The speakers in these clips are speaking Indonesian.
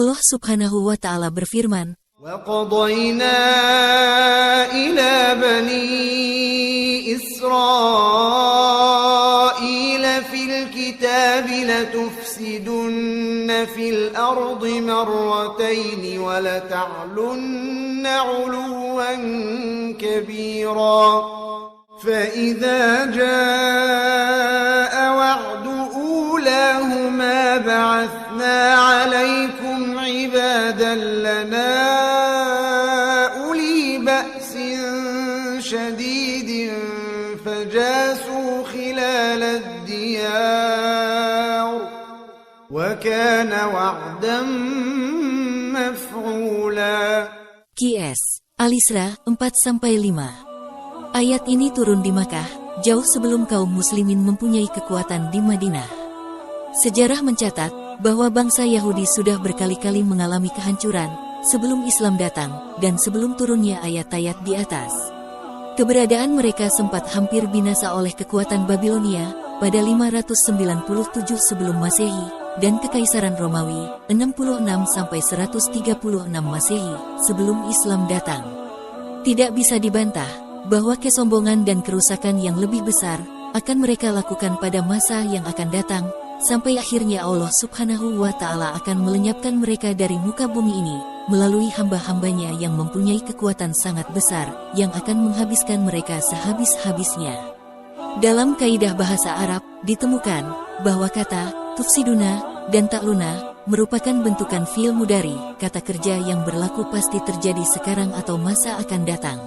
Allah Subhanahu wa Ta'ala berfirman, وَقَضَيْنَا إِلَى بَنِي إِسْرَائِيلَ فِي الْكِتَابِ لَتُفْسِدُنَّ فِي الْأَرْضِ مَرَّتَيْنِ وَلَتَعْلُنَّ عُلُوًّا كَبِيرًا فَإِذَا جَاءَ وَعْدُ أُولَاهُمَا بَعَثْنَا عَلَيْكُمْ عِبَادًا لَنَا أُولِي بَأْسٍ شَدِيدٍ فَجَاسُوا خِلَالَ الدِّيَارِ وَكَانَ وَعْدًا مَفْعُولًا. QS Al-Isra 4-5. Ayat ini turun di Makkah, jauh sebelum kaum muslimin mempunyai kekuatan di Madinah. Sejarah mencatat bahwa bangsa Yahudi sudah berkali-kali mengalami kehancuran sebelum Islam datang dan sebelum turunnya ayat-ayat di atas. Keberadaan mereka sempat hampir binasa oleh kekuatan Babilonia pada 597 sebelum Masehi dan Kekaisaran Romawi 66-136 Masehi sebelum Islam datang. Tidak bisa dibantah bahwa kesombongan dan kerusakan yang lebih besar akan mereka lakukan pada masa yang akan datang, sampai akhirnya Allah Subhanahu wa Ta'ala akan melenyapkan mereka dari muka bumi ini, melalui hamba-hambanya yang mempunyai kekuatan sangat besar, yang akan menghabiskan mereka sehabis-habisnya. Dalam kaidah bahasa Arab, ditemukan bahwa kata tufsiduna dan ta'luna merupakan bentukan fi'il mudhari, kata kerja yang berlaku pasti terjadi sekarang atau masa akan datang.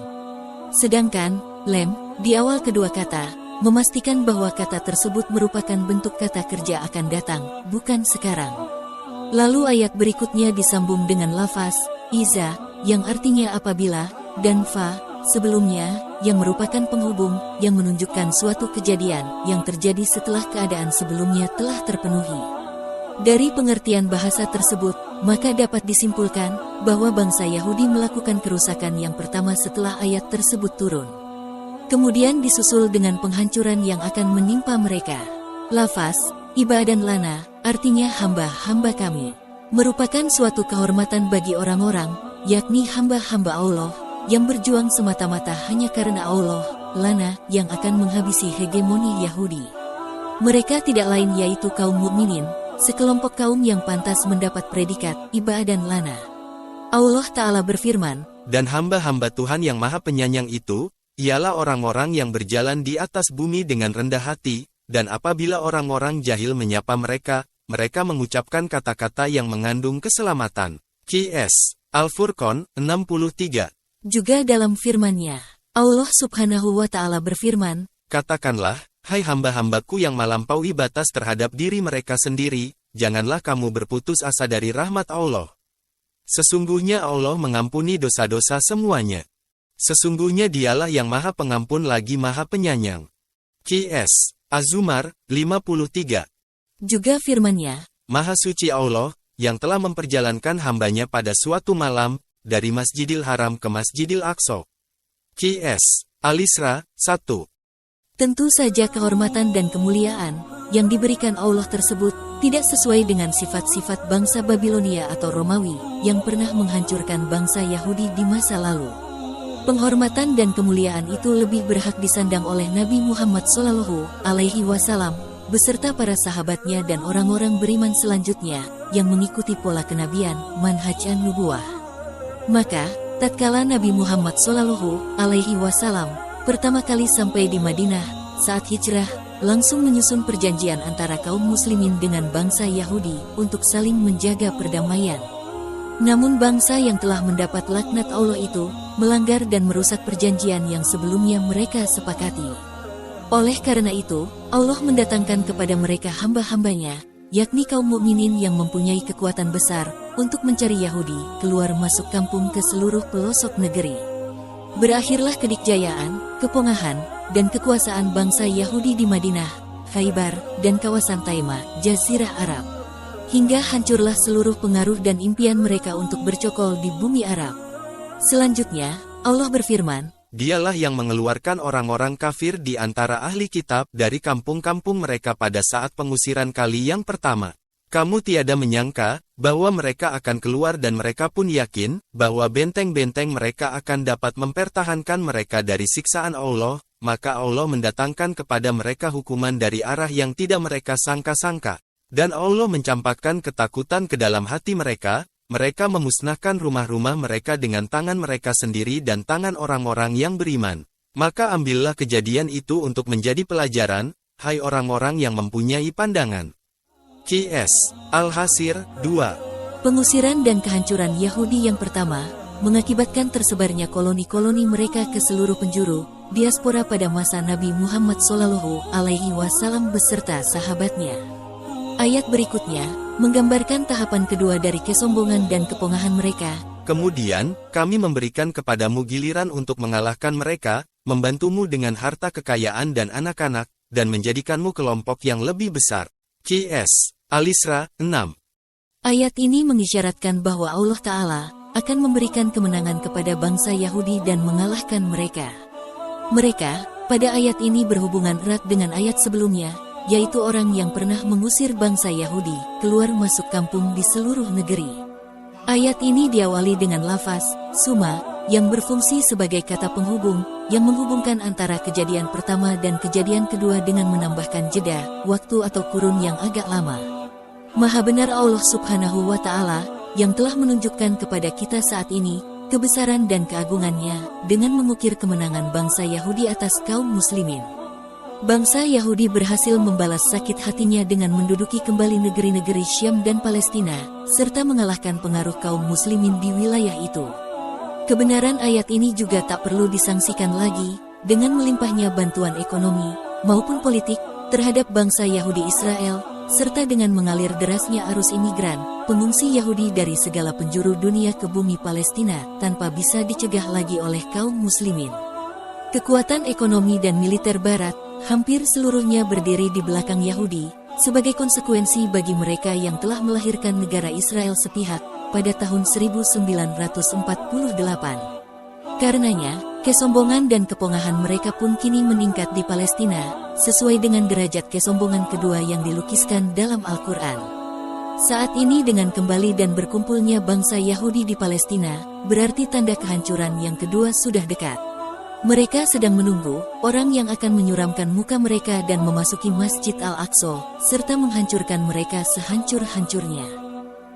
Sedangkan lem di awal kedua kata memastikan bahwa kata tersebut merupakan bentuk kata kerja akan datang, bukan sekarang. Lalu ayat berikutnya disambung dengan lafaz iza yang artinya apabila, dan fa sebelumnya yang merupakan penghubung yang menunjukkan suatu kejadian yang terjadi setelah keadaan sebelumnya telah terpenuhi. Dari pengertian bahasa tersebut, maka dapat disimpulkan bahwa bangsa Yahudi melakukan kerusakan yang pertama setelah ayat tersebut turun. Kemudian disusul dengan penghancuran yang akan menimpa mereka. Lafaz ibadan lana, artinya hamba-hamba kami, merupakan suatu kehormatan bagi orang-orang, yakni hamba-hamba Allah, yang berjuang semata-mata hanya karena Allah, lana, yang akan menghabisi hegemoni Yahudi. Mereka tidak lain yaitu kaum mukminin, sekelompok kaum yang pantas mendapat predikat ibadan lana. Allah Ta'ala berfirman, dan hamba-hamba Tuhan yang Maha Penyayang itu, ialah orang-orang yang berjalan di atas bumi dengan rendah hati, dan apabila orang-orang jahil menyapa mereka, mereka mengucapkan kata-kata yang mengandung keselamatan. QS Al-Furqan 63. Juga dalam firman-Nya, Allah Subhanahu wa Ta'ala berfirman, katakanlah, hai hamba-hambaku yang melampaui batas terhadap diri mereka sendiri, janganlah kamu berputus asa dari rahmat Allah. Sesungguhnya Allah mengampuni dosa-dosa semuanya. Sesungguhnya Dialah yang Maha Pengampun lagi Maha Penyayang. QS Az-Zumar 53. Juga firman-Nya, Maha Suci Allah, yang telah memperjalankan hambanya pada suatu malam, dari Masjidil Haram ke Masjidil Aqsa. QS Al-Isra 1. Tentu saja kehormatan dan kemuliaan yang diberikan Allah tersebut tidak sesuai dengan sifat-sifat bangsa Babilonia atau Romawi yang pernah menghancurkan bangsa Yahudi di masa lalu. Penghormatan dan kemuliaan itu lebih berhak disandang oleh Nabi Muhammad SAW beserta para sahabatnya dan orang-orang beriman selanjutnya yang mengikuti pola kenabian, manhaj an-nubuwah. Maka, tatkala Nabi Muhammad SAW pertama kali sampai di Madinah, saat hijrah, langsung menyusun perjanjian antara kaum muslimin dengan bangsa Yahudi untuk saling menjaga perdamaian. Namun bangsa yang telah mendapat laknat Allah itu, melanggar dan merusak perjanjian yang sebelumnya mereka sepakati. Oleh karena itu, Allah mendatangkan kepada mereka hamba-hambanya, yakni kaum mukminin yang mempunyai kekuatan besar, untuk mencari Yahudi, keluar masuk kampung ke seluruh pelosok negeri. Berakhirlah kedikjayaan, kepongahan, dan kekuasaan bangsa Yahudi di Madinah, Khaybar, dan kawasan Taima, Jazirah Arab. Hingga hancurlah seluruh pengaruh dan impian mereka untuk bercokol di bumi Arab. Selanjutnya, Allah berfirman, Dialah yang mengeluarkan orang-orang kafir di antara ahli kitab dari kampung-kampung mereka pada saat pengusiran kali yang pertama. Kamu tiada menyangka bahwa mereka akan keluar dan mereka pun yakin bahwa benteng-benteng mereka akan dapat mempertahankan mereka dari siksaan Allah, maka Allah mendatangkan kepada mereka hukuman dari arah yang tidak mereka sangka-sangka. Dan Allah mencampakkan ketakutan ke dalam hati mereka memusnahkan rumah-rumah mereka dengan tangan mereka sendiri dan tangan orang-orang yang beriman. Maka ambillah kejadian itu untuk menjadi pelajaran, hai orang-orang yang mempunyai pandangan. Qs. Al-Hasir, 2. Pengusiran dan kehancuran Yahudi yang pertama, mengakibatkan tersebarnya koloni-koloni mereka ke seluruh penjuru, diaspora pada masa Nabi Muhammad SAW beserta sahabatnya. Ayat berikutnya, menggambarkan tahapan kedua dari kesombongan dan kepongahan mereka. Kemudian, kami memberikan kepadamu giliran untuk mengalahkan mereka, membantumu dengan harta kekayaan dan anak-anak, dan menjadikanmu kelompok yang lebih besar. Qs. Al-Isra, 6. Ayat ini mengisyaratkan bahwa Allah Ta'ala akan memberikan kemenangan kepada bangsa Yahudi dan mengalahkan mereka. Mereka, pada ayat ini berhubungan erat dengan ayat sebelumnya, yaitu orang yang pernah mengusir bangsa Yahudi keluar masuk kampung di seluruh negeri. Ayat ini diawali dengan lafaz suma yang berfungsi sebagai kata penghubung yang menghubungkan antara kejadian pertama dan kejadian kedua dengan menambahkan jeda, waktu atau kurun yang agak lama. Maha benar Allah Subhanahu wa Ta'ala yang telah menunjukkan kepada kita saat ini kebesaran dan keagungannya dengan mengukir kemenangan bangsa Yahudi atas kaum muslimin. Bangsa Yahudi berhasil membalas sakit hatinya dengan menduduki kembali negeri-negeri Syam dan Palestina, serta mengalahkan pengaruh kaum muslimin di wilayah itu. Kebenaran ayat ini juga tak perlu disangsikan lagi, dengan melimpahnya bantuan ekonomi, maupun politik, terhadap bangsa Yahudi Israel, serta dengan mengalir derasnya arus imigran, pengungsi Yahudi dari segala penjuru dunia ke bumi Palestina, tanpa bisa dicegah lagi oleh kaum muslimin. Kekuatan ekonomi dan militer Barat, hampir seluruhnya berdiri di belakang Yahudi, sebagai konsekuensi bagi mereka yang telah melahirkan negara Israel sepihak pada tahun 1948. Karenanya, kesombongan dan kepongahan mereka pun kini meningkat di Palestina, sesuai dengan derajat kesombongan kedua yang dilukiskan dalam Al-Quran. Saat ini dengan kembali dan berkumpulnya bangsa Yahudi di Palestina, berarti tanda kehancuran yang kedua sudah dekat. Mereka sedang menunggu orang yang akan menyuramkan muka mereka dan memasuki Masjid Al-Aqsa, serta menghancurkan mereka sehancur-hancurnya.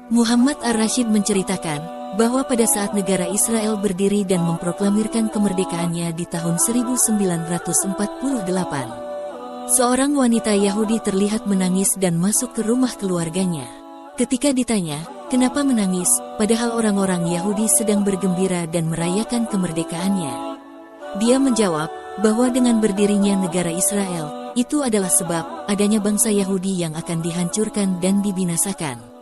Muhammad Ar-Rasyid menceritakan bahwa pada saat negara Israel berdiri dan memproklamirkan kemerdekaannya di tahun 1948, seorang wanita Yahudi terlihat menangis dan masuk ke rumah keluarganya. Ketika ditanya, kenapa menangis, padahal orang-orang Yahudi sedang bergembira dan merayakan kemerdekaannya, dia menjawab bahwa dengan berdirinya negara Israel, itu adalah sebab adanya bangsa Yahudi yang akan dihancurkan dan dibinasakan.